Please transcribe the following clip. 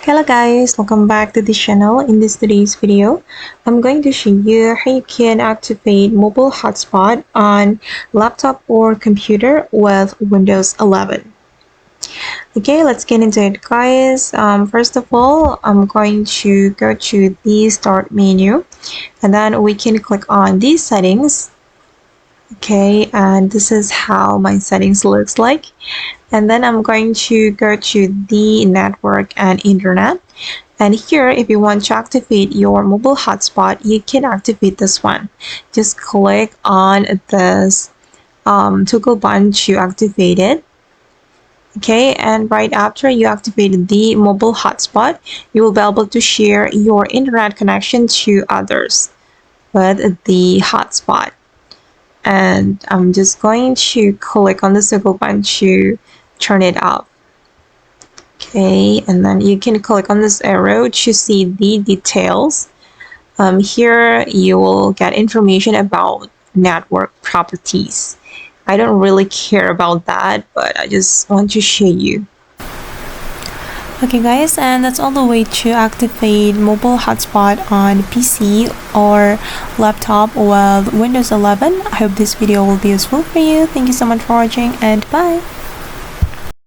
Hello guys, welcome back to the channel. In today's video, I'm going to show you how you can activate mobile hotspot on laptop or computer with Windows 11. Okay, let's get into it guys. First of all, I'm going to go to the start menu and then we can click on these settings. Okay, and this is how my settings looks like. And then I'm going to go to the network and internet. And here, if you want to activate your mobile hotspot, you can activate this one. Just click on this toggle button to activate it. Okay, and right after you activate the mobile hotspot, you will be able to share your internet connection to others with the hotspot. And I'm just going to click on the toggle button to turn it off. Okay, and then you can click on this arrow to see the details. Here you will get information about network properties. I don't really care about that, but I just want to show you. Okay guys, and that's all the way to activate mobile hotspot on PC or laptop with Windows 11. I hope this video will be useful for you. Thank you so much for watching and bye.